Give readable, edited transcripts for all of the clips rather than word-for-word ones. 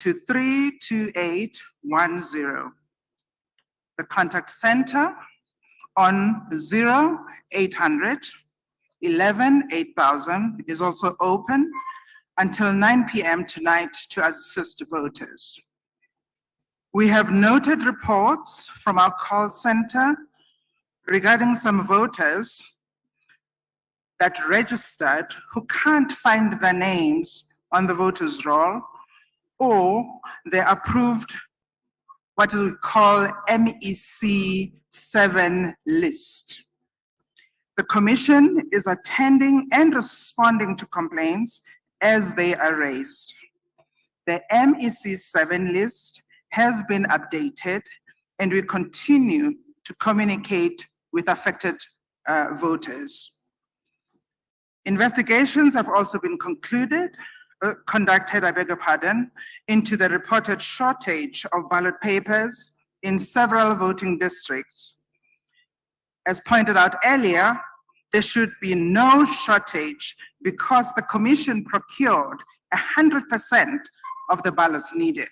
to 32810. The contact center on 0800 11 8000 is also open until 9 p.m. tonight to assist voters. We have noted reports from our call center regarding some voters that registered who can't find their names on the voters' roll, or they approved what we call MEC 7 list. The Commission is attending and responding to complaints as they are raised. The MEC 7 list has been updated, and we continue to communicate with affected voters. Investigations have also been conducted, I beg your pardon, into the reported shortage of ballot papers in several voting districts. As pointed out earlier, there should be no shortage because the Commission procured 100% of the ballots needed.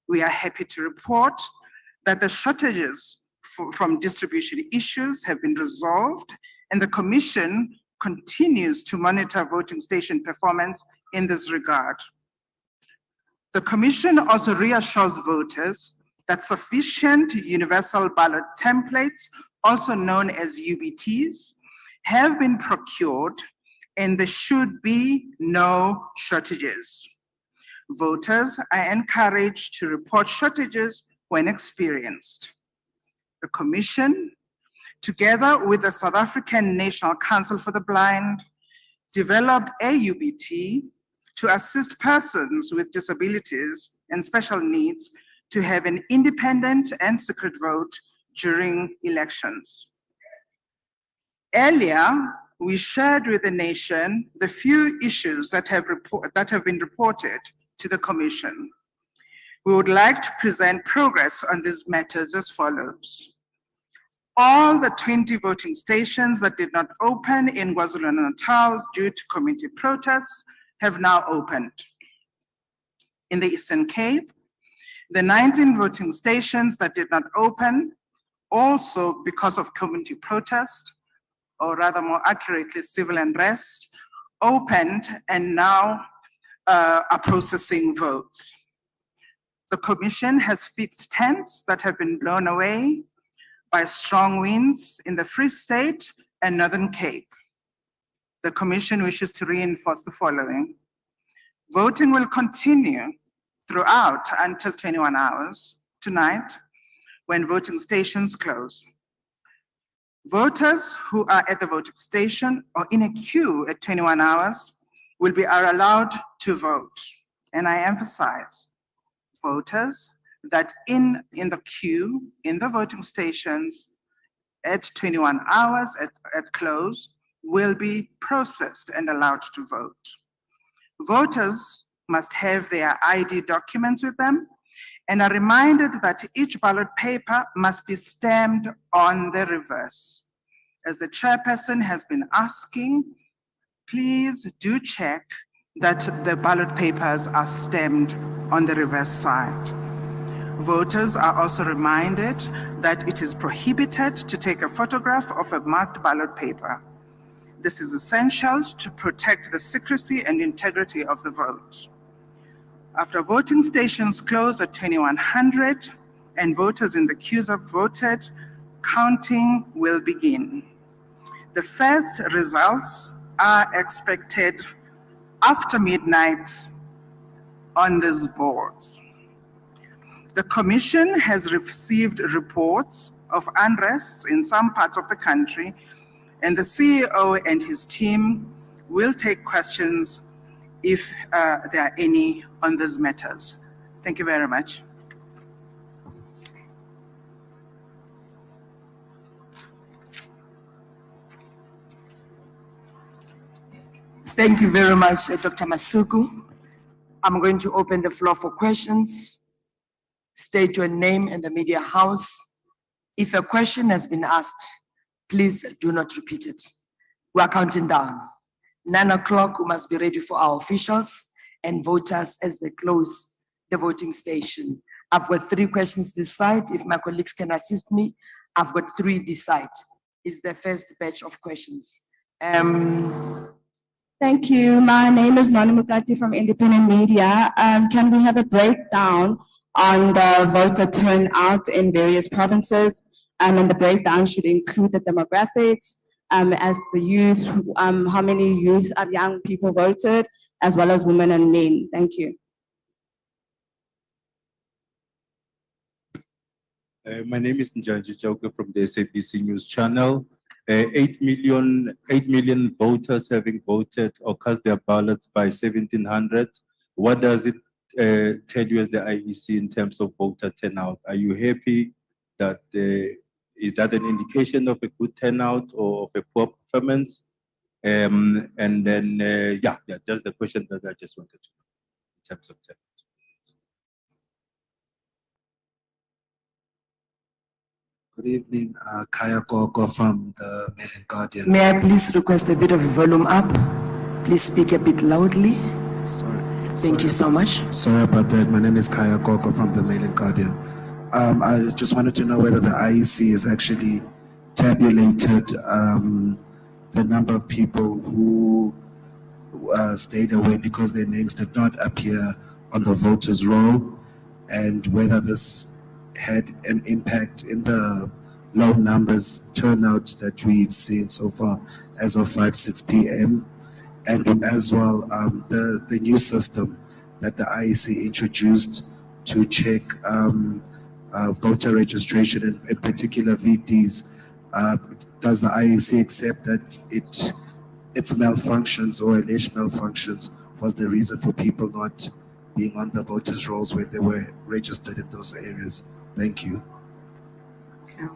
We are happy to report that the shortages from distribution issues have been resolved, and the Commission continues to monitor voting station performance in this regard. The Commission also reassures voters that sufficient universal ballot templates, also known as UBTs, have been procured, and there should be no shortages. Voters are encouraged to report shortages when experienced. The Commission, together with the South African National Council for the Blind, developed a UBT to assist persons with disabilities and special needs to have an independent and secret vote during elections. Earlier, we shared with the nation the few issues that have been reported to the Commission. We would like to present progress on these matters as follows. All the 20 voting stations that did not open in KwaZulu-Natal due to community protests have now opened. In the Eastern Cape, the 19 voting stations that did not open, also because of community protest, or rather more accurately, civil unrest, opened and now are processing votes. The Commission has fixed tents that have been blown away by strong winds in the Free State and Northern Cape. The Commission wishes to reinforce the following. Voting will continue throughout until 21 hours tonight when voting stations close. Voters who are at the voting station or in a queue at 21 hours are allowed to vote. And I emphasize, voters that in the queue, in the voting stations at 21 hours at close will be processed and allowed to vote. Voters must have their ID documents with them and are reminded that each ballot paper must be stamped on the reverse. As the chairperson has been asking, please do check that the ballot papers are stamped on the reverse side. Voters are also reminded that it is prohibited to take a photograph of a marked ballot paper. This is essential to protect the secrecy and integrity of the vote. After voting stations close at 2100 and voters in the queues have voted, counting will begin. The first results are expected after midnight on these boards. The Commission has received reports of unrest in some parts of the country, and the CEO and his team will take questions if there are any on these matters. Thank you very much. Thank you very much, Dr. Masuku. I'm going to open the floor for questions. State your name and the media house. If a question has been asked, please do not repeat it. We are counting down. 9 o'clock, we must be ready for our officials, and voters as they close the voting station. I've got 3 questions this side. If my colleagues can assist me, I've got 3 this side. Is the first batch of questions. Thank you. My name is Nani Mukati from Independent Media. Can we have a breakdown on the voter turnout in various provinces? And the breakdown should include the demographics, as the youth, how many youth and young people voted, as well as women and men. Thank you. My name is Njanji Chauke from the SABC News Channel. 8 million voters having voted or cast their ballots by 1700. What does it tell you as the IEC in terms of voter turnout? Are you happy that is that an indication of a good turnout or of a poor performance? And then, yeah, just the question that I just wanted to know in terms of turnout. Good evening, Kaya Koko from the Mail and Guardian. May I please request a bit of volume up? Please speak a bit loudly. Thank you so much. Sorry about that. My name is Kaya Koko from the Mail and Guardian. I just wanted to know whether the IEC has actually tabulated the number of people who stayed away because their names did not appear on the voters' roll, and whether this had an impact in the low numbers turnouts that we've seen so far as of 6 p.m. And as well, the new system that the IEC introduced to check voter registration, in particular VTs. Does the IEC accept that its malfunctions or alleged malfunctions was the reason for people not being on the voters' rolls when they were registered in those areas? Thank you. Okay.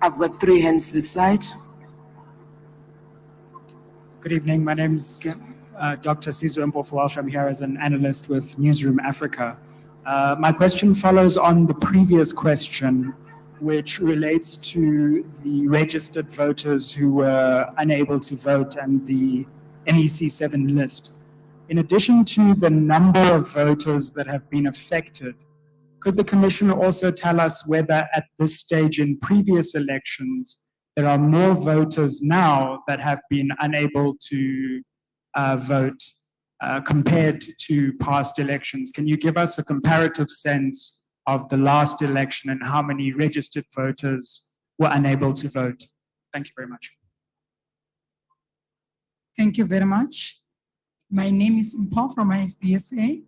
I've got 3 hands this side. Good evening. My name is Dr. Sizwe Mpofu-Walsh. I'm here as an analyst with Newsroom Africa. My question follows on the previous question, which relates to the registered voters who were unable to vote and the NEC 7 list. In addition to the number of voters that have been affected, could the Commissioner also tell us whether at this stage in previous elections, there are more voters now that have been unable to vote compared to past elections? Can you give us a comparative sense of the last election and how many registered voters were unable to vote? Thank you very much. Thank you very much. My name is Mpo from ISBSA.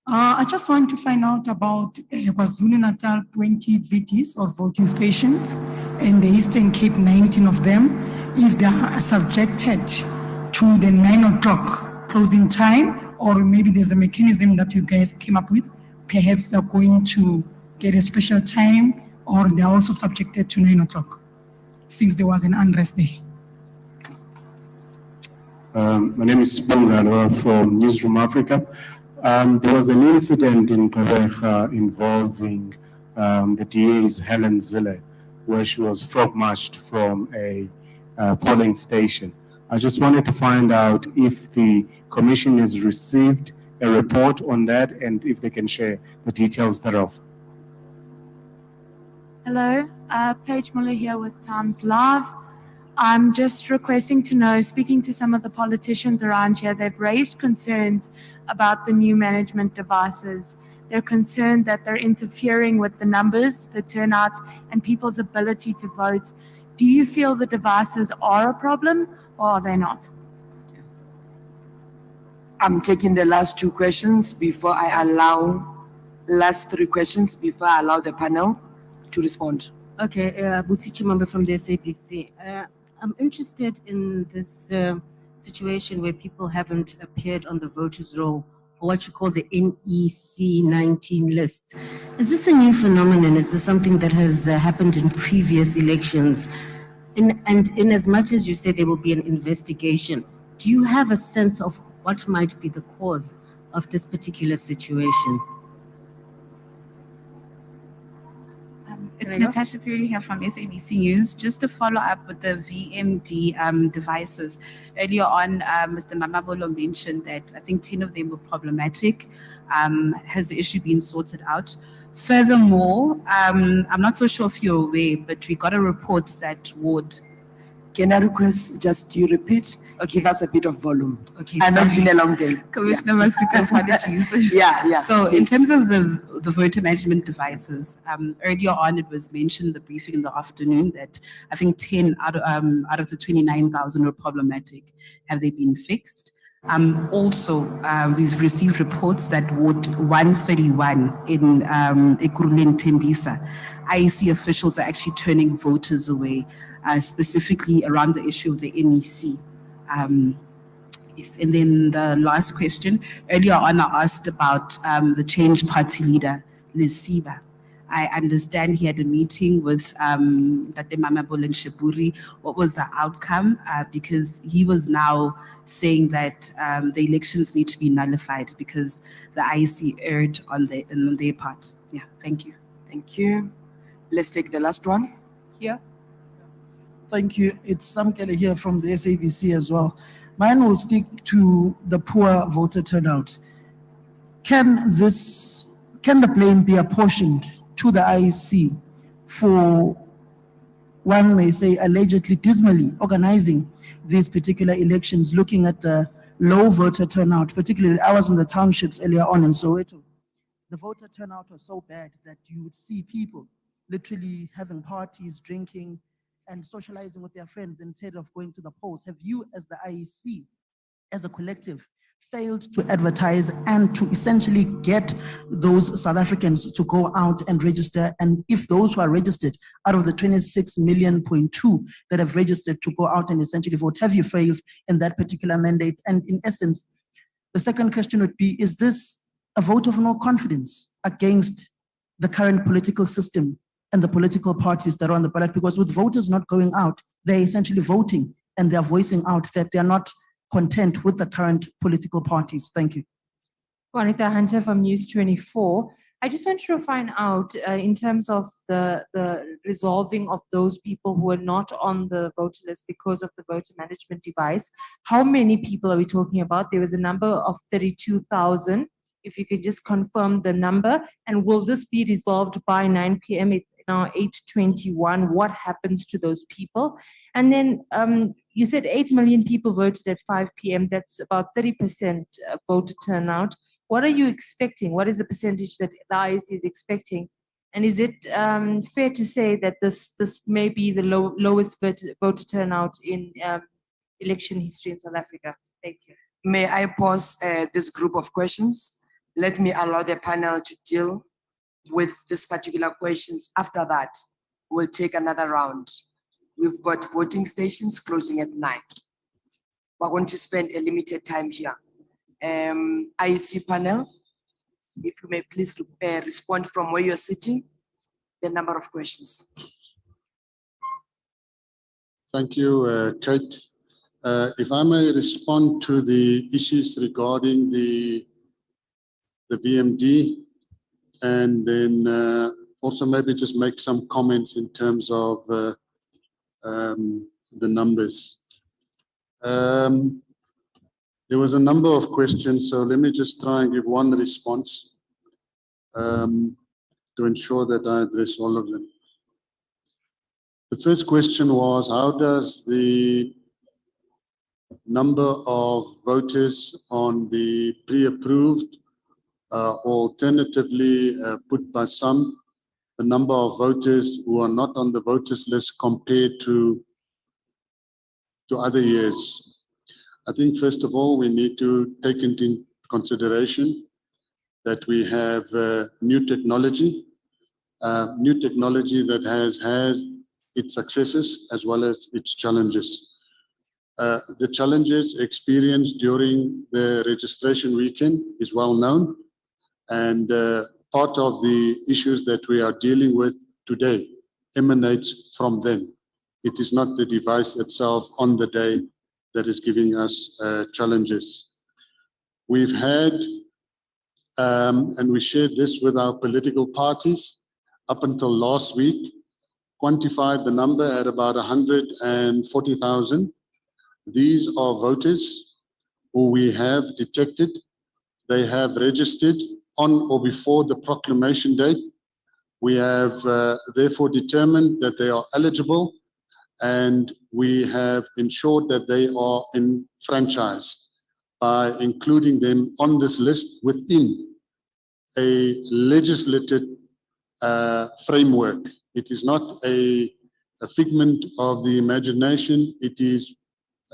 I just want to find out about KwaZulu-Natal 20 VTs or voting stations and the Eastern Cape 19 of them, if they are subjected to the 9 o'clock closing time, or maybe there's a mechanism that you guys came up with, perhaps they're going to get a special time, or they're also subjected to 9 o'clock, since there was an unrest there. My name is Spongalo from Newsroom Africa. There was an incident in Gqeberha involving the DA's Helen Zille, where she was frog-marched from a polling station. I just wanted to find out if the Commission has received a report on that and if they can share the details thereof. Hello, Paige Muller here with Times Live. I'm just requesting to know, speaking to some of the politicians around here, they've raised concerns about the new management devices. They're concerned that they're interfering with the numbers, the turnouts, and people's ability to vote. Do you feel the devices are a problem or are they not? I'm taking the last 2 questions before I allow, last 3 questions before I allow the panel to respond. Okay, Busichi Mambe from the SABC. I'm interested in this situation where people haven't appeared on the voters' roll, or what you call the NEC 19 list. Is this a new phenomenon? Is this something that has happened in previous elections? And in as much as you say there will be an investigation, do you have a sense of what might be the cause of this particular situation? It's It's Natasha Fury here from SABC News. Just to follow up with the VMD devices. Earlier on, Mr. Mamabolo mentioned that I think 10 of them were problematic. Has the issue been sorted out? Furthermore, I'm not so sure if you're aware, but we got a report that would. Can I request just you repeat? Okay. Give us a bit of volume. Okay, I know it's sorry. been a long day. Commissioner Masuku, apologies. Yeah. So in please. terms of the voter management devices, earlier on it was mentioned in the briefing in the afternoon that I think 10 out of the 29,000 were problematic. Have they been fixed? Also, we've received reports that Ward 131 in Ekurhuleni Tembisa, IEC officials are actually turning voters away, specifically around the issue of the NEC. Yes, and then the last question, earlier on I asked about the Change Party leader, Liz Siba. I understand he had a meeting with Tate Mamabolo and Shiburi. What was the outcome? Because he was now saying that the elections need to be nullified because the IEC erred on their part. Yeah, thank you. Thank you. Let's take the last one. Here. Thank you. It's Samkele here from the SABC as well. Mine will speak to the poor voter turnout. Can the blame be apportioned to the IEC for, one may say, allegedly dismally organizing these particular elections, looking at the low voter turnout, particularly I was in the townships earlier on in Soweto. The voter turnout was so bad that you would see people literally having parties, drinking, and socializing with their friends instead of going to the polls. Have you, as the IEC, as a collective, failed to advertise and to essentially get those South Africans to go out and register? And if those who are registered, out of the 26.2 million that have registered to go out and essentially vote, have you failed in that particular mandate? And in essence, the second question would be, is this a vote of no confidence against the current political system and the political parties that are on the ballot? Because with voters not going out, they're essentially voting and they're voicing out that they're not content with the current political parties. Thank you. Juanita Hunter from News 24. I just want to find out in terms of the resolving of those people who are not on the voter list because of the voter management device. How many people are we talking about? There was a number of 32,000. If you could just confirm the number, and will this be resolved by 9 p.m.? It's now 8:21. What happens to those people? And then you said 8 million people voted at 5 p.m. That's about 30% voter turnout. What are you expecting? What is the percentage that the IEC is expecting? And is it fair to say that this may be the lowest voter turnout in election history in South Africa? Thank you. May I pause this group of questions? Let me allow the panel to deal with this particular questions. After that, we'll take another round. We've got voting stations closing at 9. We're going to spend a limited time here. IEC panel, if you may please respond from where you're sitting, the number of questions. Thank you, Kate. If I may respond to the issues regarding the VMD, and then also maybe just make some comments in terms of the numbers. There was a number of questions, so let me just try and give one response to ensure that I address all of them. The first question was, how does the number of voters on the pre-approved alternatively put by some, the number of voters who are not on the voters list compared to other years? I think first of all, we need to take into consideration that we have new technology that has its successes as well as its challenges. The challenges experienced during the registration weekend is well known, and part of the issues that we are dealing with today emanates from them. It is not the device itself on the day that is giving us challenges. We've had, and we shared this with our political parties, up until last week, quantified the number at about 140,000. These are voters who we have detected. They have registered on or before the proclamation date. We have therefore determined that they are eligible, and we have ensured that they are enfranchised by including them on this list within a legislated framework. It is not a figment of the imagination. It is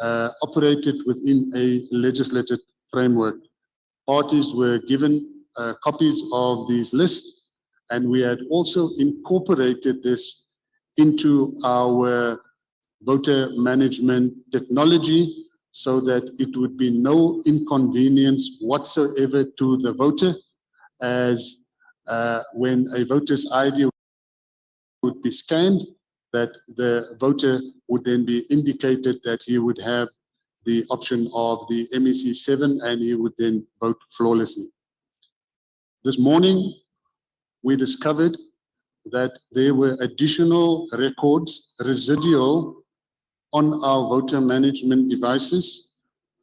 operated within a legislated framework. Parties were given copies of these lists, and we had also incorporated this into our voter management technology so that it would be no inconvenience whatsoever to the voter, as when a voter's ID would be scanned, that the voter would then be indicated that he would have the option of the MEC 7 and he would then vote flawlessly. This morning, we discovered that there were additional records residual on our voter management devices.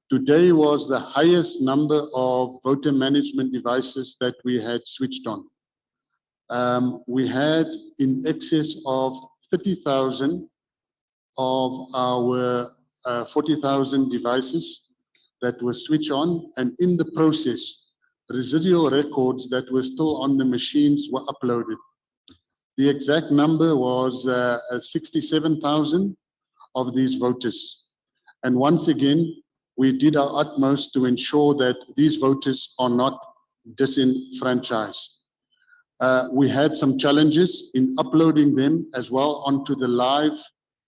Today was the highest number of voter management devices that we had switched on. We had in excess of 30,000 of our 40,000 devices that were switched on, and in the process, residual records that were still on the machines were uploaded. The exact number was 67,000 of these voters. And once again, we did our utmost to ensure that these voters are not disenfranchised. We had some challenges in uploading them as well onto the live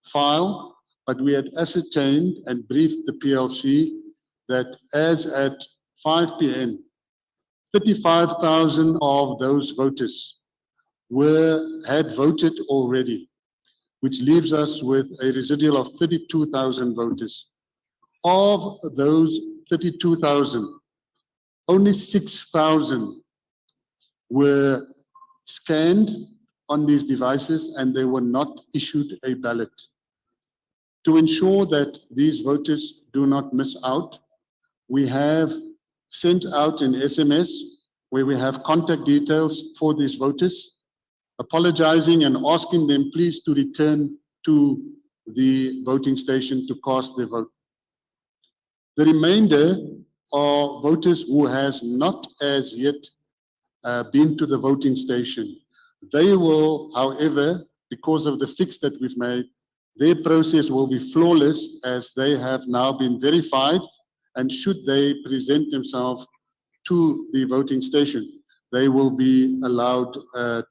file, but we had ascertained and briefed the PLC that as at 5 p.m., 35,000 of those voters had voted already, which leaves us with a residual of 32,000 voters. Of those 32,000, only 6,000 were scanned on these devices and they were not issued a ballot. To ensure that these voters do not miss out, we have sent out an SMS where we have contact details for these voters, apologizing and asking them please to return to the voting station to cast their vote. The remainder are voters who has not as yet been to the voting station. They will, however, because of the fix that we've made, their process will be flawless as they have now been verified, and should they present themselves to the voting station, they will be allowed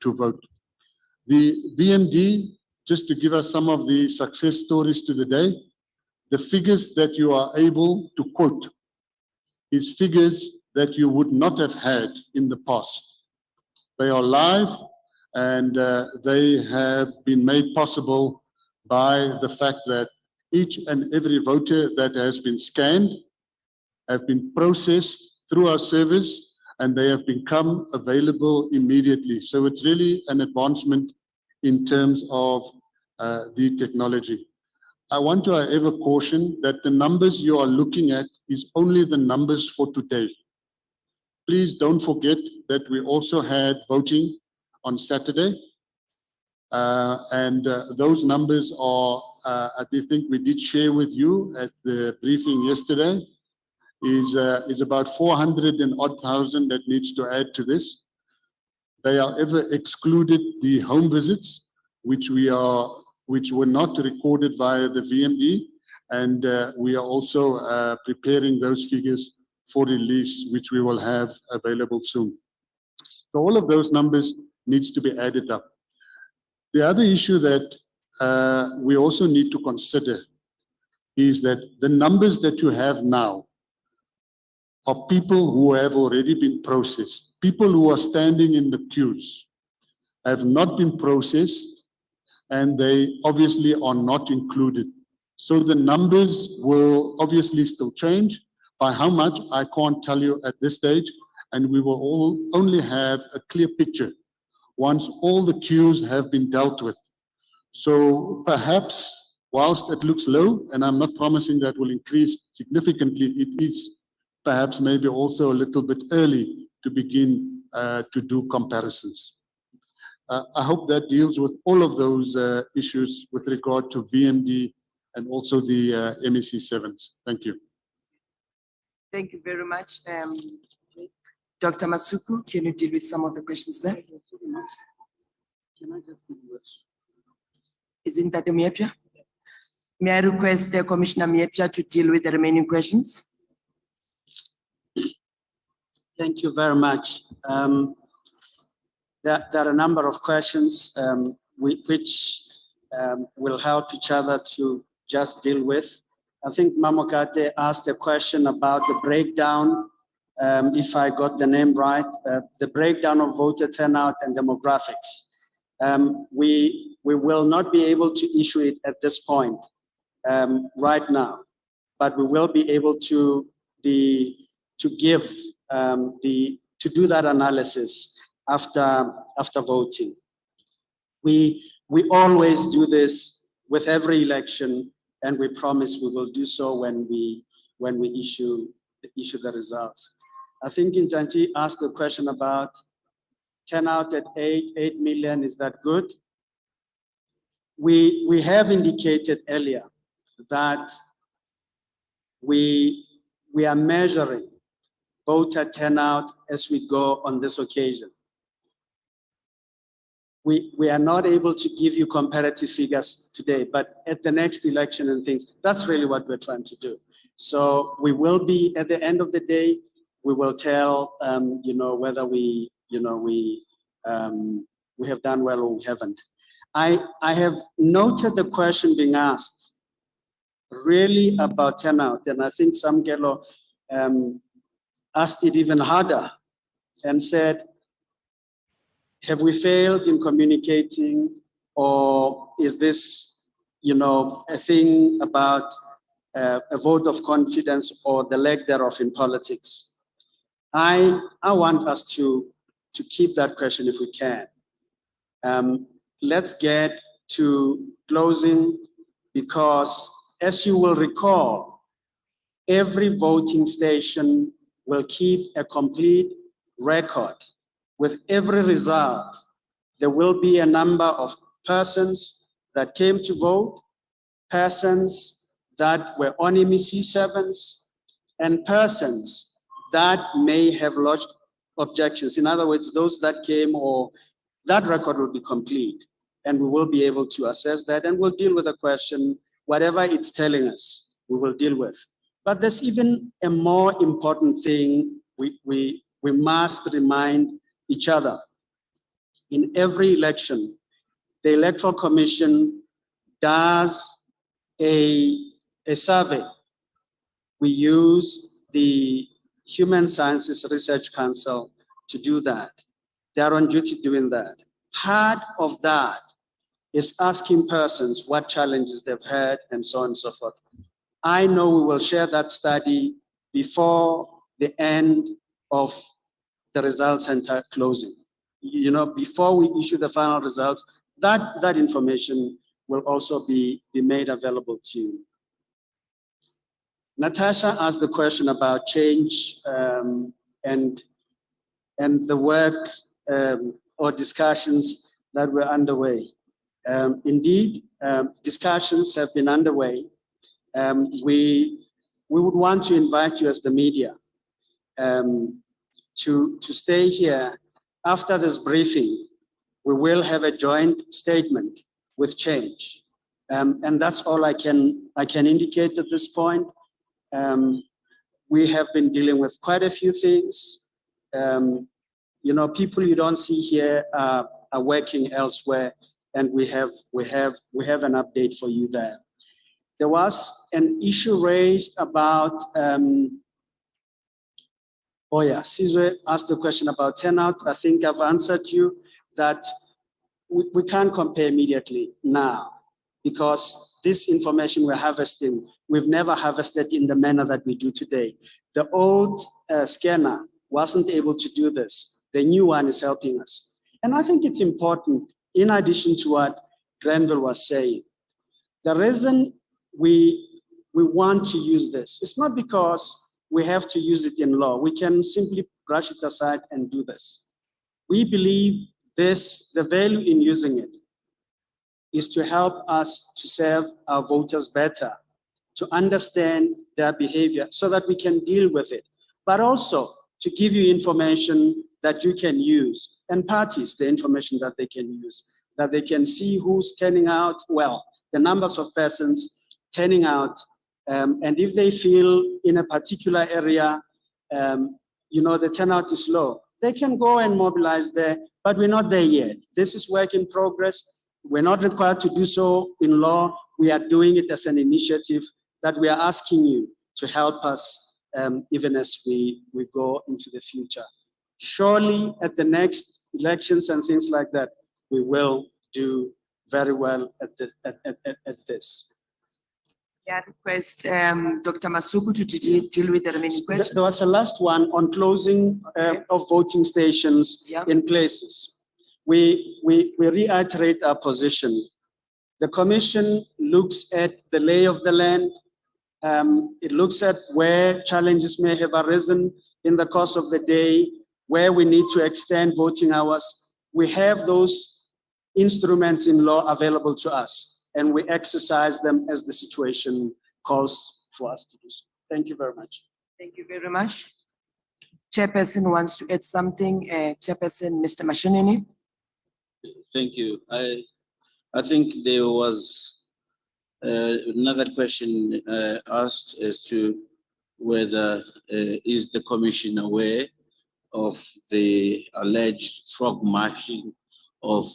to vote. The VMD, just to give us some of the success stories to the day, the figures that you are able to quote is figures that you would not have had in the past. They are live and they have been made possible by the fact that each and every voter that has been scanned have been processed through our service and they have become available immediately. So it's really an advancement in terms of the technology. I want to, however, caution that the numbers you are looking at is only the numbers for today. Please don't forget that we also had voting on Saturday. Those numbers are, I think we did share with you at the briefing yesterday, is about 400 and odd thousand that needs to add to this. They are ever excluded the home visits, which were not recorded via the VMD, and we are also preparing those figures for release, which we will have available soon. So all of those numbers needs to be added up. The other issue that we also need to consider is that the numbers that you have now are people who have already been processed. People who are standing in the queues have not been processed and they obviously are not included. So the numbers will obviously still change. By how much, I can't tell you at this stage, and we will all only have a clear picture once all the queues have been dealt with. So perhaps whilst it looks low, and I'm not promising that will increase significantly, it is perhaps maybe also a little bit early to begin to do comparisons. I hope that deals with all of those issues with regard to VMD and also the MEC 7s. Thank you. Thank you very much. Dr. Masuku, can you deal with some of the questions there? Isn't that the Miepia? May I request Commissioner Miepia to deal with the remaining questions? Thank you very much. There are a number of questions which will help each other to just deal with. I think Mamokate asked a question about the breakdown, if I got the name right, the breakdown of voter turnout and demographics. We will not be able to issue it at this point right now, but we will be able to do that analysis after voting. We always do this with every election, and we promise we will do so when we issue the results. I think Njanji asked a question about turnout at 8 million. Is that good? We have indicated earlier that we are measuring voter turnout as we go on this occasion. We are not able to give you comparative figures today, but at the next election and things, that's really what we're trying to do. So we will be, at the end of the day, we will tell, whether we have done well or we haven't. I have noted the question being asked really about turnout, and I think Samkelo asked it even harder and said, have we failed in communicating, or is this, a thing about a vote of confidence or the lack thereof in politics? I want us to keep that question if we can. Let's get to closing, because as you will recall, every voting station will keep a complete record. With every result, there will be a number of persons that came to vote, persons that were on MEC 7s, and persons that may have lodged objections. In other words, those that came, or that record will be complete, and we will be able to assess that, and we'll deal with the question, whatever it's telling us, we will deal with. But there's even a more important thing we must remind each other. In every election, the Electoral Commission does a survey. We use the Human Sciences Research Council to do that. They're on duty doing that. Part of that is asking persons what challenges they've had and so on and so forth. I know we will share that study before the end of the results center closing. Before we issue the final results, that information will also be made available to you. Natasha asked the question about change and the work or discussions that were underway. Indeed, discussions have been underway. We would want to invite you as the media to stay here. After this briefing, we will have a joint statement with change. And that's all I can indicate at this point. We have been dealing with quite a few things. People you don't see here are working elsewhere, and we have an update for you there. There was an issue raised about, Sizwe asked a question about turnout. I think I've answered you that we can't compare immediately now, because this information we're harvesting, we've never harvested in the manner that we do today. The old scanner wasn't able to do this. The new one is helping us. And I think it's important, in addition to what Grenville was saying. The reason we want to use this, it's not because we have to use it in law. We can simply brush it aside and do this. We believe the value in using it is to help us to serve our voters better, to understand their behavior so that we can deal with it, but also to give you information that you can use, and parties the information that they can use, that they can see who's turning out well, the numbers of persons turning out, and if they feel in a particular area, the turnout is low, they can go and mobilize there, but we're not there yet. This is work in progress. We're not required to do so in law. We are doing it as an initiative that we are asking you to help us even as we go into the future. Surely at the next elections and things like that, we will do very well at this. I request Dr. Masuku to deal with the remaining questions. There was a last one on closing of voting stations in places. We reiterate our position. The commission looks at the lay of the land. It looks at where challenges may have arisen in the course of the day, where we need to extend voting hours. We have those instruments in law available to us, and we exercise them as the situation calls for us to do so. Thank you very much. Thank you very much. Chairperson wants to add something. Chairperson, Mr. Mashinini. Thank you. I think there was another question asked as to whether is the commission aware of the alleged frog marching of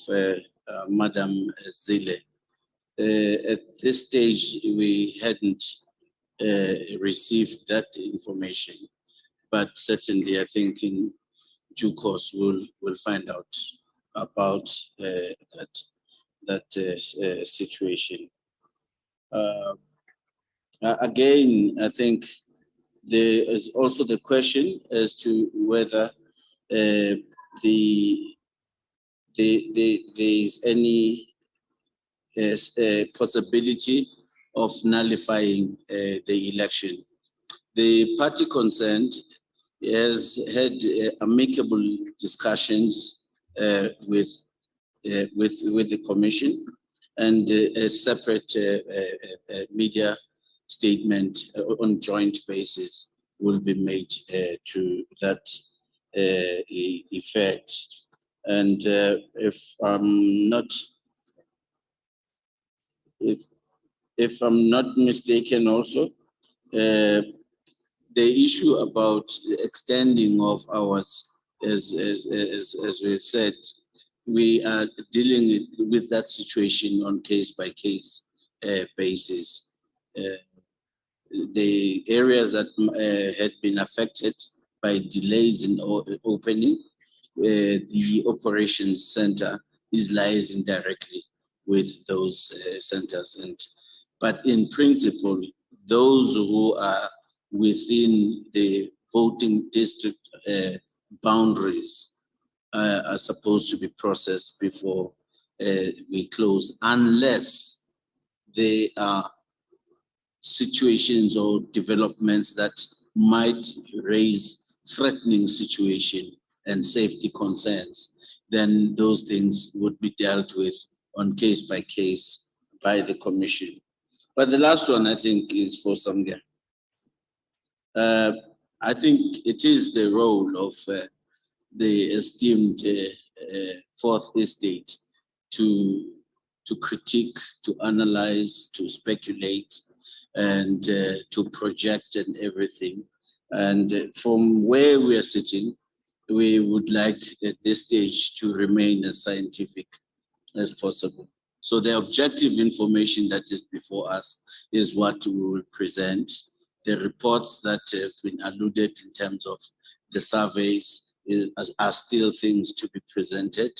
Madam Zille. At this stage, we hadn't received that information, but certainly I think in due course we'll find out about that situation. Again, I think there is also the question as to whether there is any possibility of nullifying the election. The party concerned has had amicable discussions with the commission, and a separate media statement on joint basis will be made to that effect. And if I'm not mistaken, also the issue about the extending of hours, as we said, we are dealing with that situation on case-by-case basis. The areas that had been affected by delays in opening, the operations center is liaising directly with those centers. But in principle, those who are within the voting district boundaries are supposed to be processed before we close, unless there are situations or developments that might raise threatening situation and safety concerns. Then those things would be dealt with on case by case by the commission. But the last one, I think, is for Samia. I think it is the role of the esteemed Fourth Estate to critique, to analyze, to speculate, and to project and everything. And from where we are sitting, we would like at this stage to remain as scientific as possible. So the objective information that is before us is what we will present. The reports that have been alluded in terms of the surveys are still things to be presented.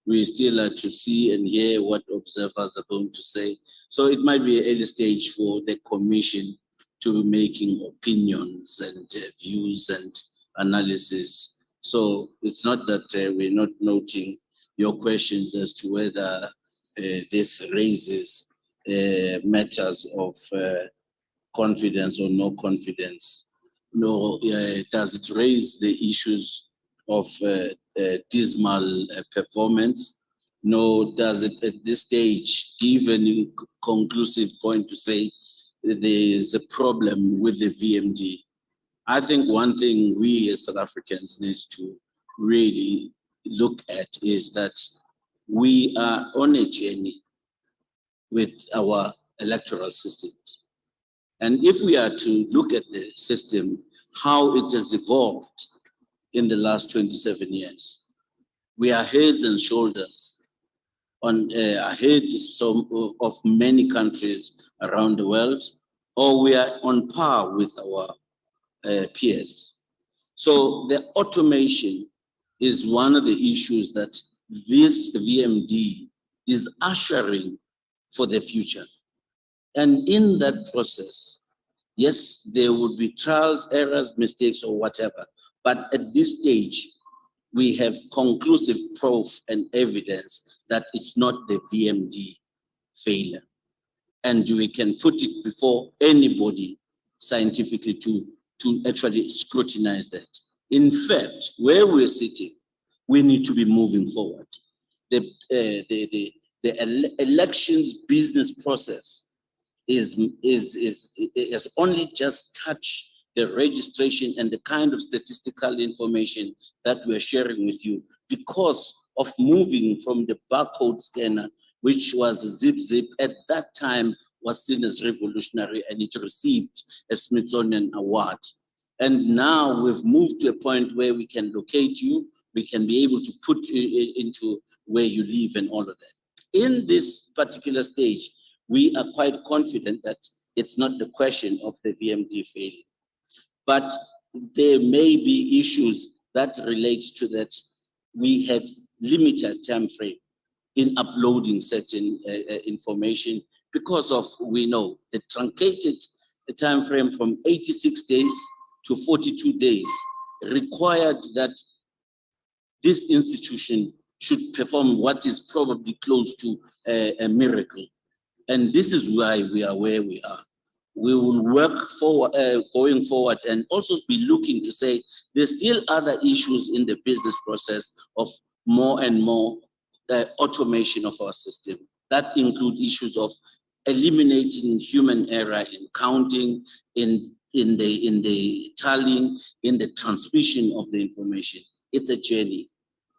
We still are to see and hear what observers are going to say. So it might be an early stage for the commission to be making opinions and views and analysis. So it's not that we're not noting your questions as to whether this raises matters of confidence or no confidence, nor does it raise the issues of dismal performance, nor does it at this stage give any conclusive point to say there is a problem with the VMD. I think one thing we as South Africans need to really look at is that we are on a journey with our electoral systems. And if we are to look at the system, how it has evolved in the last 27 years, we are heads and shoulders on ahead of many countries around the world, or we are on par with our peers. So the automation is one of the issues that this VMD is ushering for the future. And in that process, yes, there would be trials, errors, mistakes, or whatever. But at this stage, we have conclusive proof and evidence that it's not the VMD failure. And we can put it before anybody scientifically to actually scrutinize that. In fact, where we're sitting, we need to be moving forward. The elections business process is only just touched the registration and the kind of statistical information that we're sharing with you because of moving from the barcode scanner, which was zip at that time was seen as revolutionary, and it received a Smithsonian award. And now we've moved to a point where we can locate you, we can be able to put you into where you live and all of that. In this particular stage, we are quite confident that it's not the question of the VMD failure, but there may be issues that relate to that. We had limited time frame in uploading certain information because of, we know, the truncated time frame from 86 days to 42 days required that this institution should perform what is probably close to a miracle. And this is why we are where we are. We will work forward, going forward, and also be looking to say there's still other issues in the business process of more and more automation of our system. That include issues of eliminating human error in counting, in the tallying, in the transmission of the information. It's a journey.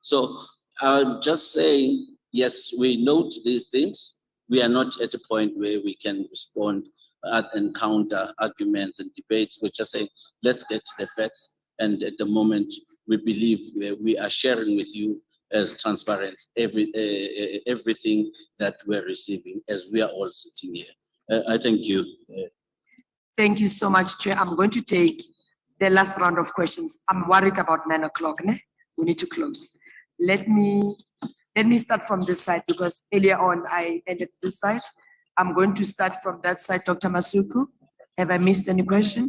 So I'm just saying, yes, we note these things. We are not at a point where we can respond and counter arguments and debates. We're just saying, let's get to the facts. And at the moment, we believe we are sharing with you as transparent everything that we're receiving as we are all sitting here. I thank you. Thank you so much, Chair. I'm going to take the last round of questions. I'm worried about 9 o'clock. Ne? We need to close. Let me start from this side because earlier on I ended this side. I'm going to start from that side. Dr. Masuku, have I missed any question?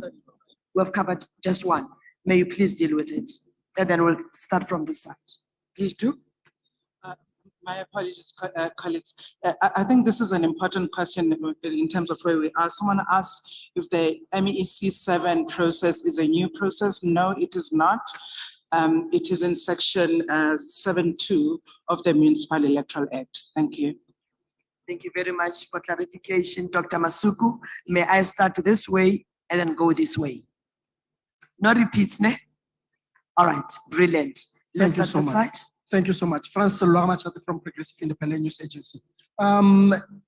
We have covered just one. May you please deal with it? And then we'll start from this side. Please do. My apologies, colleagues. I think this is an important question in terms of where we are. Someone asked if the MEC 7 process is a new process. No, it is not. It is in section 7.2 of the Municipal Electoral Act. Thank you. Thank you very much for clarification, Dr. Masuku. May I start this way and then go this way? No repeats, ne? All right, brilliant. Let's Thank you start so this much. side. Thank you so much. Francis Luamachate from Progressive Independent News Agency.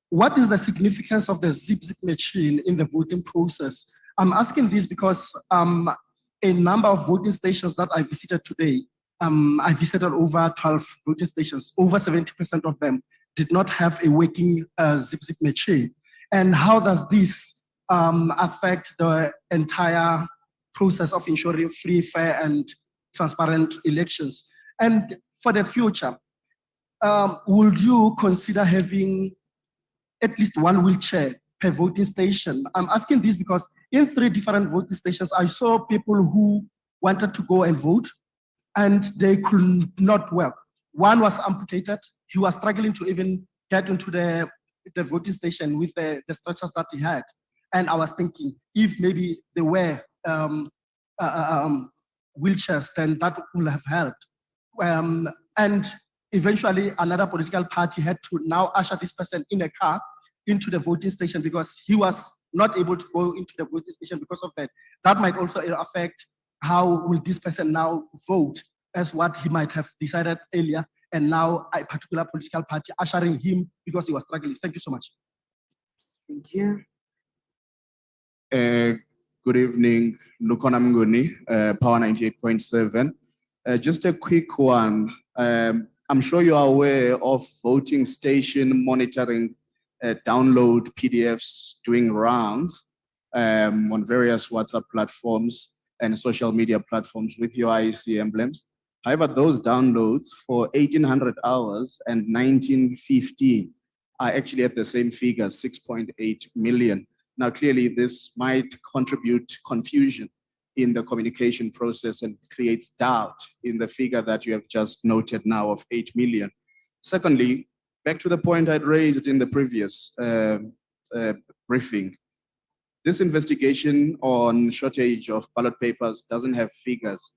What is the significance of the zip machine in the voting process? I'm asking this because a number of voting stations that I visited today, I visited over 12 voting stations. Over 70% of them did not have a working zip machine. And how does this affect the entire process of ensuring free, fair, and transparent elections? And for the future, would you consider having at least one wheelchair per voting station? I'm asking this because in 3 different voting stations, I saw people who wanted to go and vote and they could not walk. One was amputated. He was struggling to even get into the voting station with the structures that he had. And I was thinking, if maybe there were wheelchairs, then that would have helped. And eventually another political party had to now usher this person in a car into the voting station because he was not able to go into the voting station because of that. That might also affect how will this person now vote as what he might have decided earlier, and now a particular political party ushering him because he was struggling. Thank you so much. Thank you. Good evening, Lukona Mnguni, Power 98.7. Just a quick one. I'm sure you are aware of voting station monitoring download PDFs doing rounds on various WhatsApp platforms and social media platforms with your IEC emblems. However, those downloads for 1,800 hours and 1915 are actually at the same figure, 6.8 million. Now, clearly, this might contribute confusion in the communication process and creates doubt in the figure that you have just noted now of 8 million. Secondly, back to the point I'd raised in the previous briefing, this investigation on shortage of ballot papers doesn't have figures.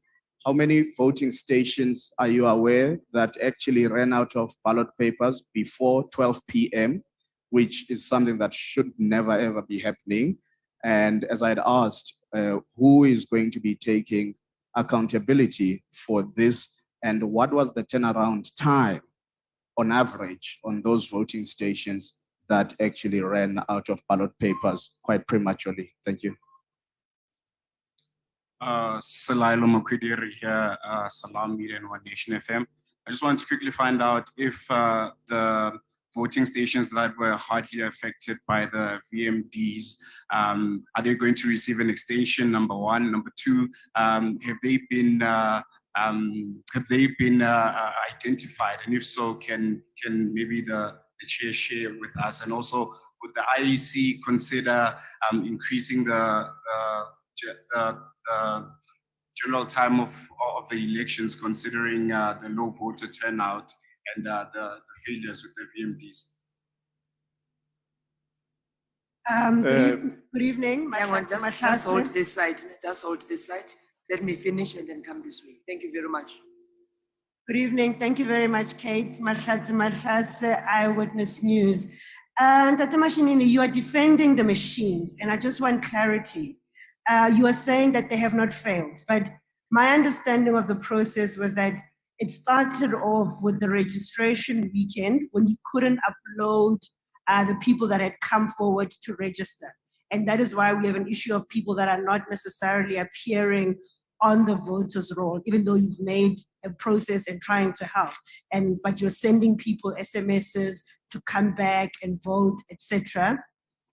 How many voting stations are you aware that actually ran out of ballot papers before 12 p.m., which is something that should never ever be happening? And as I had asked, who is going to be taking accountability for this? And what was the turnaround time on average on those voting stations that actually ran out of ballot papers quite prematurely? Thank you. Salailo Mokwidiri here, Salam Media and One Nation FM. I just wanted to quickly find out if the voting stations that were hardly affected by the VMDs, are they going to receive an extension, number one? Number two, have they been identified? And if so, can maybe the chair share with us? And also, would the IEC consider increasing the general time of the elections, considering the low voter turnout and the failures with the VMDs? Good evening. Just hold this side. Just hold this side. Let me finish and then come this way. Thank you very much. Good evening. Thank you very much, Kate. Mahlatse, Eyewitness News. And Tata Mashinini, you are defending the machines, and I just want clarity. You are saying that they have not failed, but my understanding of the process was that it started off with the registration weekend when you couldn't upload the people that had come forward to register. And that is why we have an issue of people that are not necessarily appearing on the voters' roll, even though you've made a process and trying to help. But you're sending people SMSs to come back and vote, etc.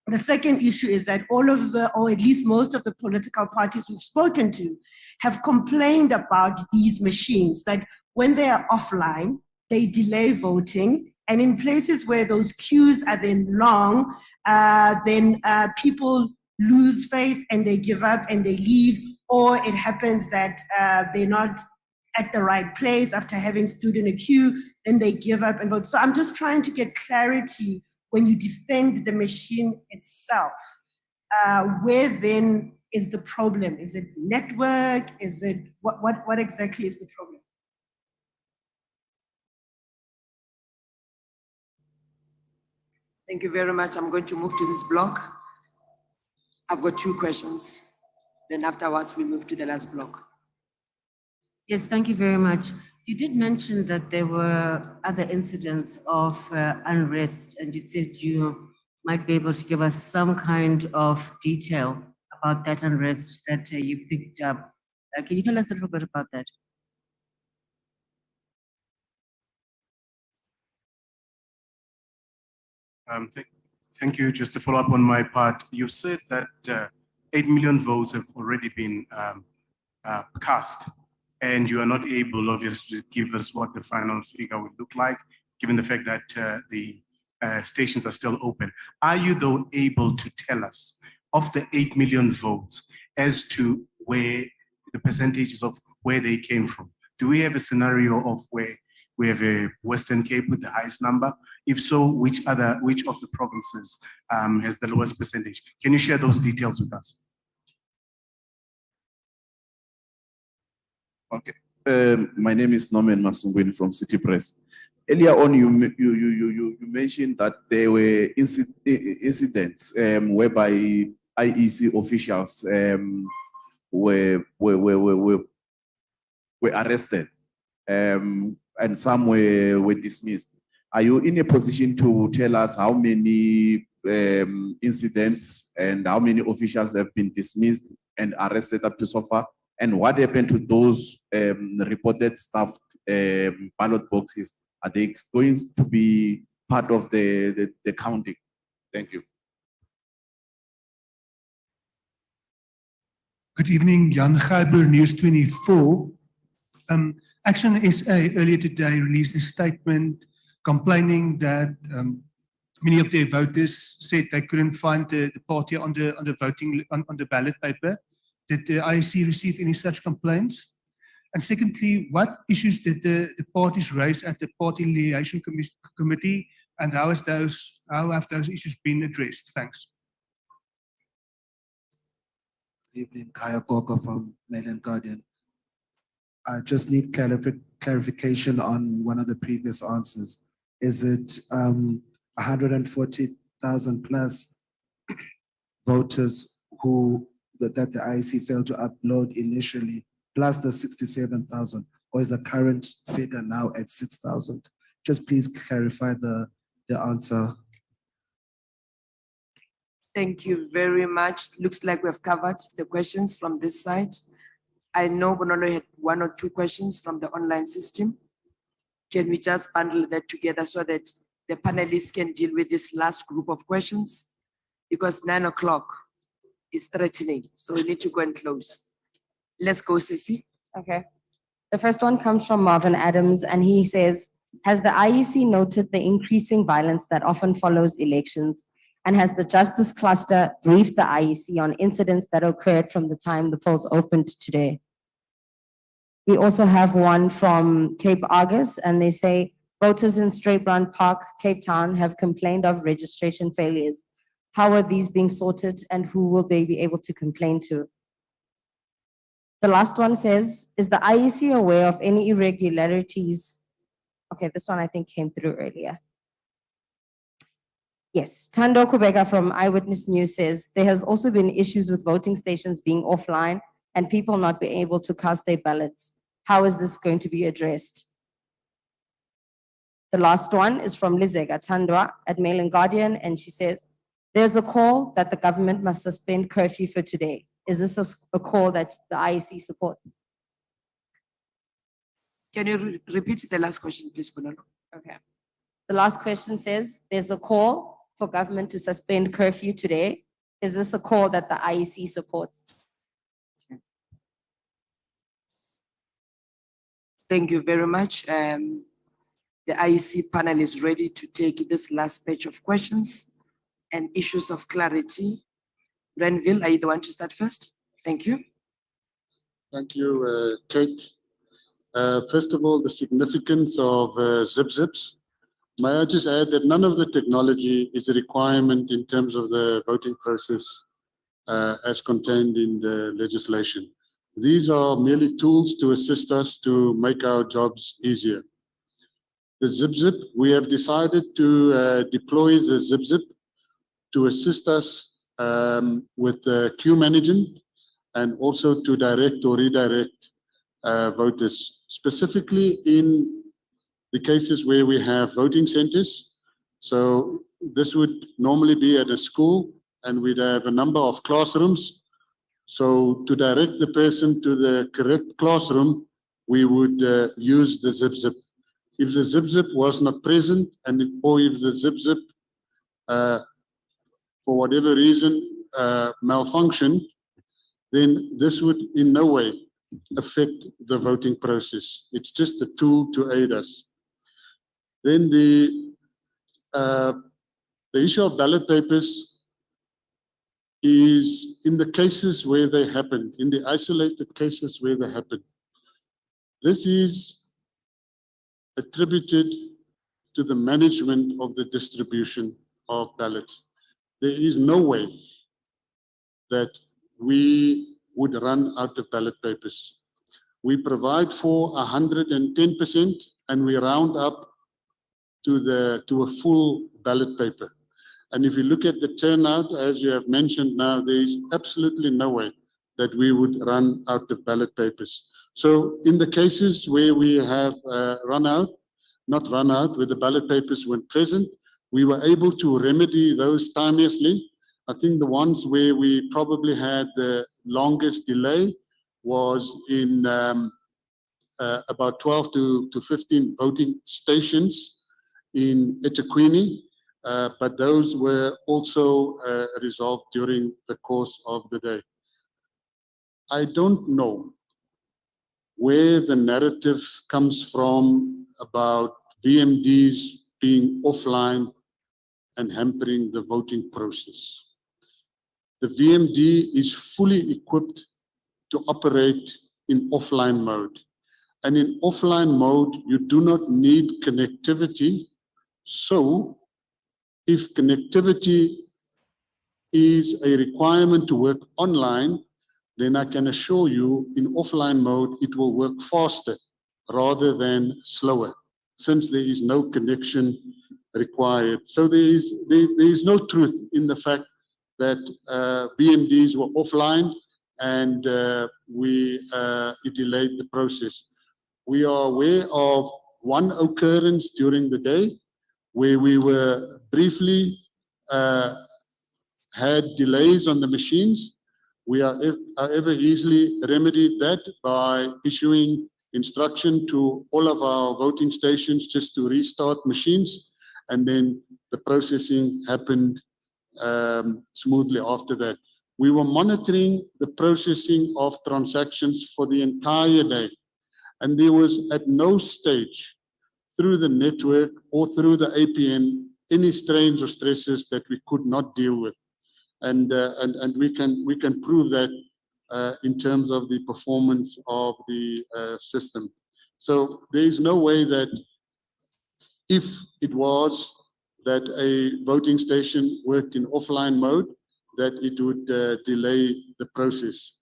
The second issue is that all of the, or at least most of the political parties we've spoken to have complained about these machines, that when they are offline, they delay voting. And in places where those queues are then long, then people lose faith and they give up and they leave, or it happens that they're not at the right place after having stood in a queue, then they give up and vote. So I'm just trying to get clarity when you defend the machine itself. Where then is the problem? Is it network? Is it, what exactly is the problem? Thank you very much. I'm going to move to this block. I've got two questions. Then afterwards, we move to the last block. Yes, thank you very much. You did mention that there were other incidents of unrest, and you said you might be able to give us some kind of detail about that unrest that you picked up. Can you tell us a little bit about that? Thank you. Just to follow up on my part, you said that 8 million votes have already been cast, and you are not able, obviously, to give us what the final figure would look like, given the fact that the stations are still open. Are you, though, able to tell us of the 8 million votes as to where the percentages of where they came from? Do we have a scenario of where we have a Western Cape with the highest number, If so, which of the provinces has the lowest percentage? Can you share those details with us? Okay. My name is Norman Masungwini from City Press. Earlier on, you mentioned that there were incidents whereby IEC officials were arrested and some were dismissed. Are you in a position to tell us how many incidents and how many officials have been dismissed and arrested up to so far? And what happened to those reported stuffed ballot boxes? Are they going to be part of the counting? Thank you. Good evening, Jan Geiber, News 24. Action SA earlier today released a statement complaining that many of their voters said they couldn't find the party on the voting on the ballot paper. Did the IEC receive any such complaints? And secondly, what issues did the parties raise at the party liaison committee, and how have those issues been addressed? Thanks. Good evening, Kaya Koko from Mail and Guardian. I just need clarification on one of the previous answers. Is it 140,000 plus voters that the IEC failed to upload initially, plus the 67,000, or is the current figure now at 6,000? Just please clarify the answer. Thank you very much. Looks like we've covered the questions from this side. I know Bonolo had 1 or 2 questions from the online system. Can we just bundle that together so that the panelists can deal with this last group of questions? Because 9 o'clock is threatening, so we need to go and close. Let's go, Sissy. Okay. The first one comes from Marvin Adams, and he says, has the IEC noted the increasing violence that often follows elections? And has the Justice Cluster briefed the IEC on incidents that occurred from the time the polls opened today? We also have one from Cape Argus, and they say, voters in Straatbrand Park, Cape Town have complained of registration failures. How are these being sorted, and who will they be able to complain to? The last one says, is the IEC aware of any irregularities? Okay, this one I think came through earlier. Yes, Tando Kubeka from Eyewitness News says, there has also been issues with voting stations being offline and people not being able to cast their ballots. How is this going to be addressed? The last one is from Lizega Tandwa at Mail and Guardian, and she says, there's a call that the government must suspend curfew for today. Is this a call that the IEC supports? Can you repeat the last question, please, Bonolo? Okay. The last question says, there's a call for government to suspend curfew today. Is this a call that the IEC supports? Thank you very much. The IEC panel is ready to take this last batch of questions and issues of clarity. Renville, are you the one to start first? Thank you. Thank you, Kate. First of all, the significance of zip-zips. May I just add that none of the technology is a requirement in terms of the voting process as contained in the legislation. These are merely tools to assist us to make our jobs easier. The zip-zip, we have decided to deploy the zip-zip to assist us with the queue management and also to direct or redirect voters, specifically in the cases where we have voting centers. So this would normally be at a school and we'd have a number of classrooms. So to direct the person to the correct classroom, we would use the zip-zip. If the zip-zip was not present or if the zip-zip, for whatever reason, malfunctioned, then this would in no way affect the voting process. It's just a tool to aid us. Then the issue of ballot papers is in the cases where they happen, in the isolated cases where they happen. This is attributed to the management of the distribution of ballots. There is no way that we would run out of ballot papers. We provide for 110% and we round up to a full ballot paper. And if you look at the turnout, as you have mentioned now, there is absolutely no way that we would run out of ballot papers. So in the cases where we have where the ballot papers weren't present, we were able to remedy those timelessly. I think the ones where we probably had the longest delay was in about 12 to 15 voting stations in eThekwini, but those were also resolved during the course of the day. I don't know where the narrative comes from about VMDs being offline and hampering the voting process. The VMD is fully equipped to operate in offline mode. And in offline mode, you do not need connectivity. So if connectivity is a requirement to work online, then I can assure you in offline mode, it will work faster rather than slower, since there is no connection required. So there is no truth in the fact that BMDs were offline and it delayed the process. We are aware of one occurrence during the day where we were briefly had delays on the machines. We are however easily remedied that by issuing instruction to all of our voting stations just to restart machines, and then the processing happened smoothly after that. We were monitoring the processing of transactions for the entire day, and there was at no stage through the network or through the APN any strains or stresses that we could not deal with. And we can prove that in terms of the performance of the system. So there is no way that if it was that a voting station worked in offline mode, that it would delay the process.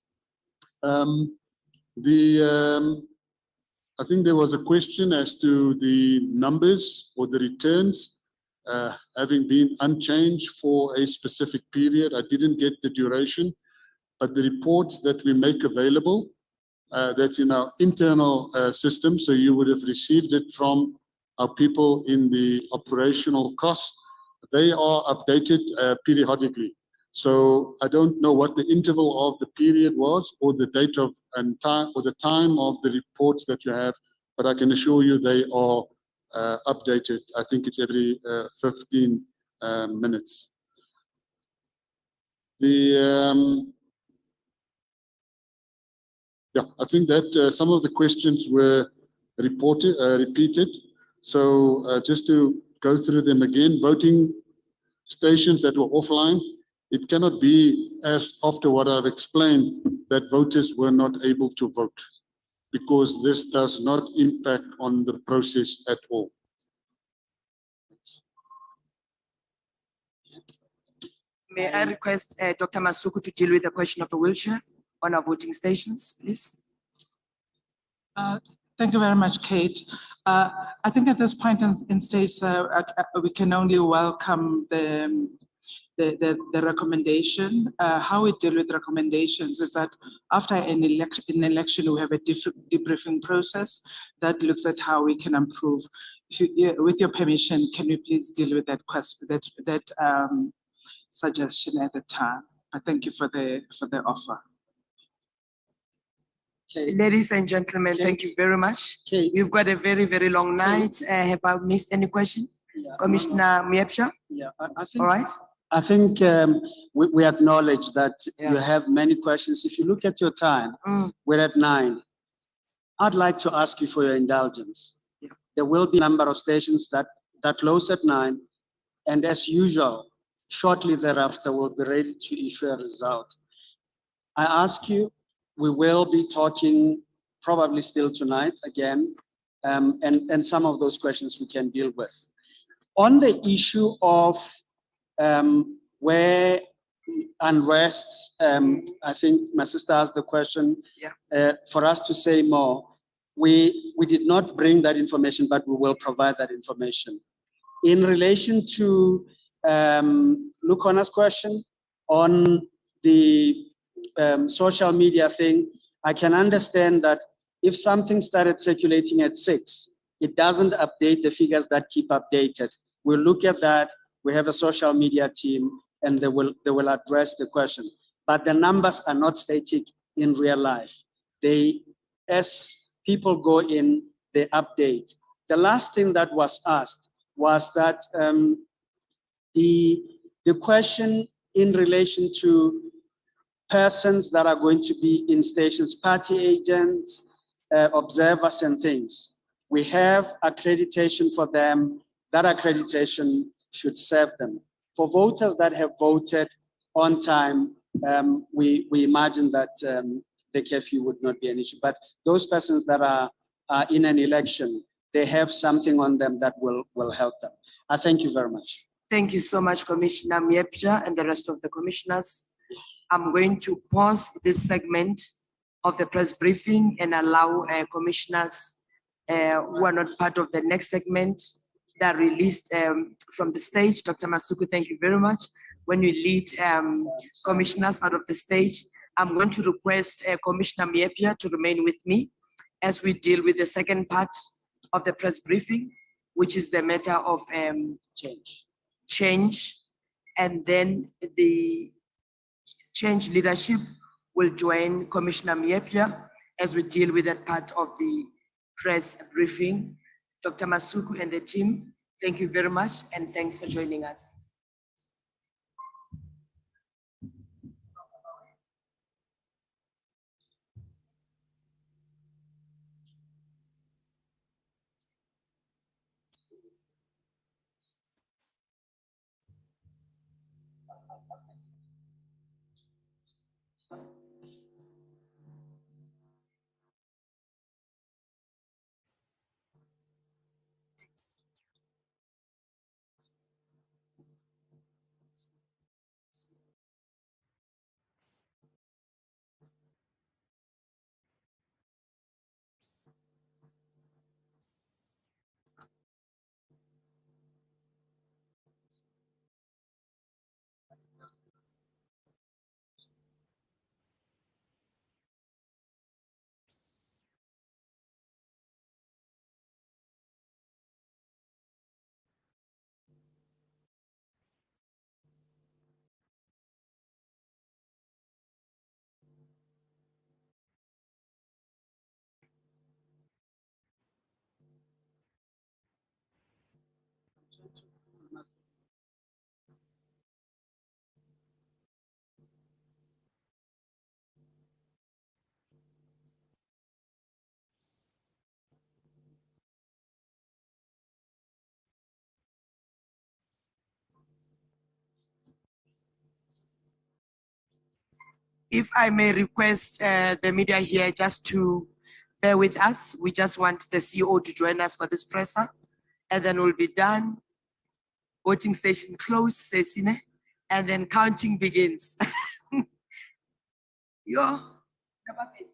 I think there was a question as to the numbers or the returns having been unchanged for a specific period. I didn't get the duration, but the reports that we make available, that's in our internal system, so you would have received it from our people in the operational costs. They are updated periodically. So I don't know what the interval of the period was or the date of and time or the time of the reports that you have, but I can assure you they are updated. I think it's every 15 minutes. Yeah, I think that some of the questions were repeated. So just to go through them again, voting stations that were offline, it cannot be as after what I've explained that voters were not able to vote, because this does not impact on the process at all. May I request Dr. Masuku to deal with the question of the wheelchair on our voting stations, please? Thank you very much, Kate. I think at this point in stage, we can only welcome the recommendation. How we deal with recommendations is that after an election, we have a debriefing process that looks at how we can improve. With your permission, can we please deal with that question, that suggestion at the time? I thank you for the offer. Ladies and gentlemen, thank you very much. We've got a very, very long night. Have I missed any question? Commissioner Miepsha? Yeah, I think. All right. I think we acknowledge that you have many questions. If you look at your time, we're at 9. I'd like to ask you for your indulgence. There will be a number of stations that close at 9, and as usual, shortly thereafter, we'll be ready to issue a result. I ask you, we will be talking probably still tonight again, and some of those questions we can deal with. On the issue of where unrest, I think my sister asked the question, for us to say more. We did not bring that information, but we will provide that information. In relation to Lukona's question on the social media thing, I can understand that if something started circulating at 6, it doesn't update the figures that keep updated. We'll look at that. We have a social media team and they will address the question. But the numbers are not static in real life. They, as people go in, they update. The last thing that was asked was that the question in relation to persons that are going to be in stations, party agents, observers and things. We have accreditation for them. That accreditation should serve them. For voters that have voted on time, we imagine that the curfew would not be an issue. But those persons that are in an election, they have something on them that will help them. I thank you very much. Thank you so much, Commissioner Miepja and the rest of the commissioners. I'm going to pause this segment of the press briefing and allow commissioners who are not part of the next segment that are released from the stage. Dr. Masuku, thank you very much. When you lead commissioners out of the stage, I'm going to request Commissioner Miepja to remain with me as we deal with the second part of the press briefing, which is the matter of change. And then the change leadership will join Commissioner Miepja as we deal with that part of the press briefing. Dr. Masuku and the team, thank you very much and thanks for joining us. If I may request the media here just to bear with us. We just want the CEO to join us for this presser, and then we'll be done. Voting station closed, Sesine, and then counting begins. Yo, number face.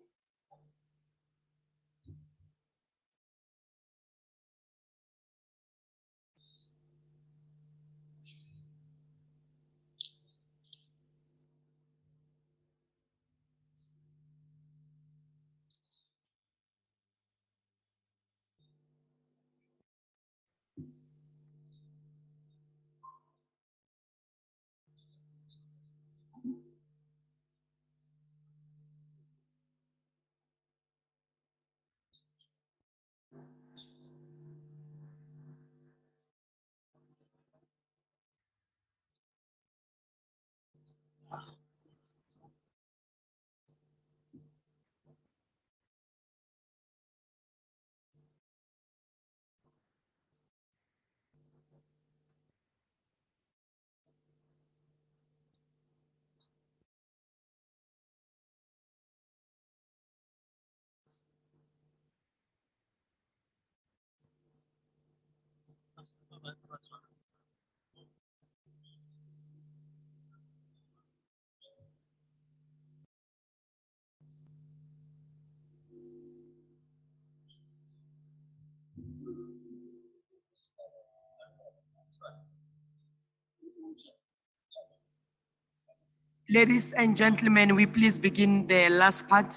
Ladies and gentlemen, we please begin the last part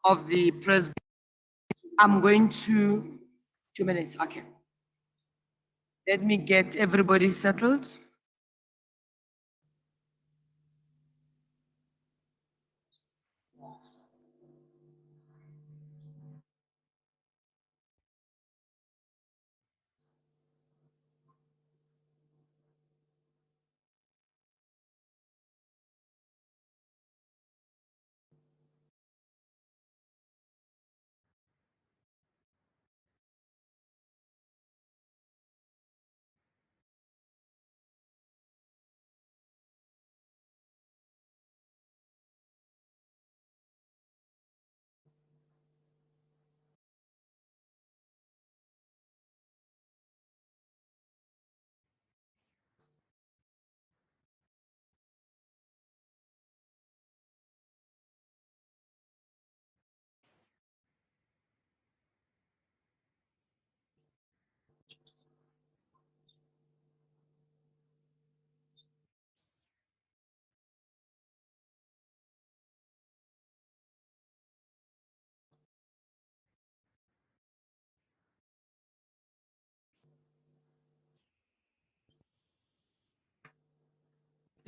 of the press. I'm going to, 2 minutes, okay. Let me get everybody settled.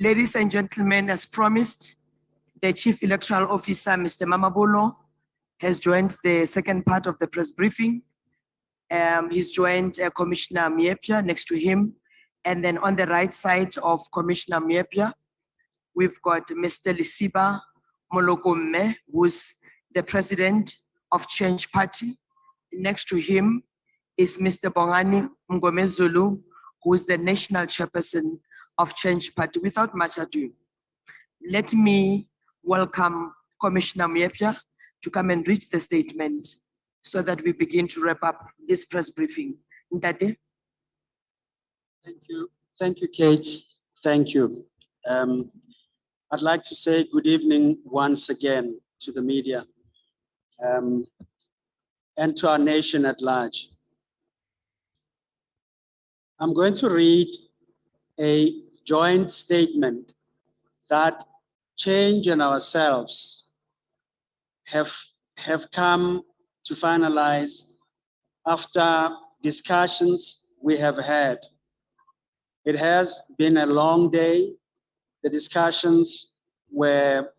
Ladies and gentlemen, as promised, the Chief Electoral Officer, Mr. Mamabolo, has joined the second part of the press briefing. He's joined Commissioner Miepia next to him. And then on the right side of Commissioner Miepia, we've got Mr. Lisiba Molokomme, who's the president of Change Party. Next to him is Mr. Bongani Mgomezulu, who is the national chairperson of Change Party. Without much ado, let me welcome Commissioner Miepia to come and read the statement so that we begin to wrap up this press briefing. Ndade? Thank you. Thank you, Kate. Thank you. I'd like to say good evening once again to the media and to our nation at large. I'm going to read a joint statement that Change and ourselves have come to finalize after discussions we have had. It has been a long day. The discussions were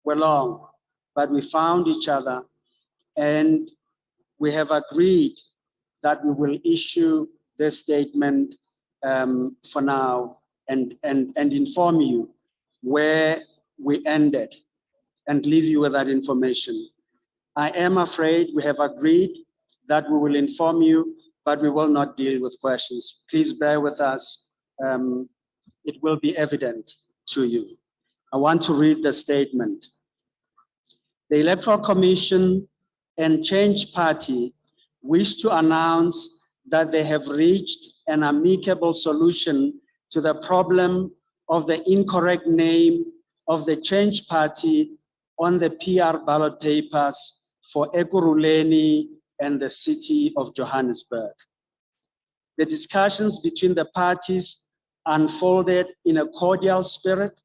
long, but we found each other and we have agreed that we will issue this statement for now and inform you where we ended and leave you with that information. I am afraid we have agreed that we will inform you, but we will not deal with questions. Please bear with us. It will be evident to you. I want to read the statement. The Electoral Commission and Change Party wish to announce that they have reached an amicable solution to the problem of the incorrect name of the Change Party on the PR ballot papers for Ekurhuleni and the city of Johannesburg. The discussions between the parties unfolded in a cordial spirit,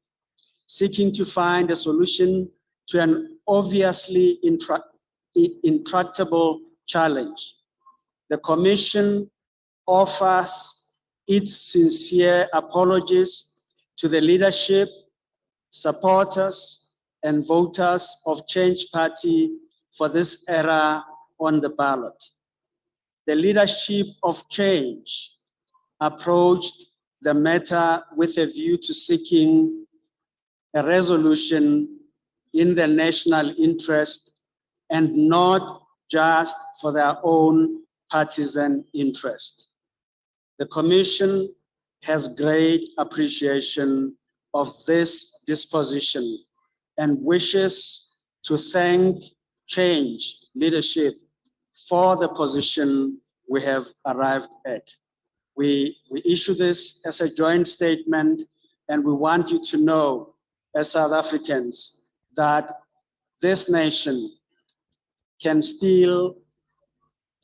seeking to find a solution to an obviously intractable challenge. The Commission offers its sincere apologies to the leadership, supporters, and voters of Change Party for this error on the ballot. The leadership of Change approached the matter with a view to seeking a resolution in the national interest and not just for their own partisan interest. The Commission has great appreciation of this disposition and wishes to thank Change leadership for the position we have arrived at. We issue this as a joint statement, and we want you to know, as South Africans, that this nation can still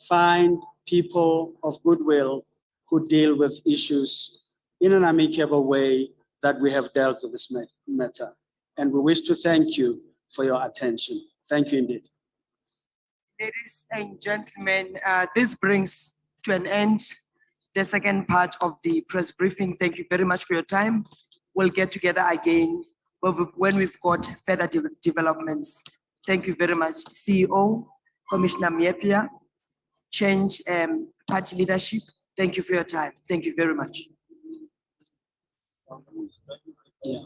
find people of goodwill who deal with issues in an amicable way that we have dealt with this matter. And we wish to thank you for your attention. Thank you indeed. Ladies and gentlemen, this brings to an end the second part of the press briefing. Thank you very much for your time. We'll get together again when we've got further developments. Thank you very much, CEO, Commissioner Miepia, Change Party Leadership. Thank you for your time. Thank you very much. Yeah.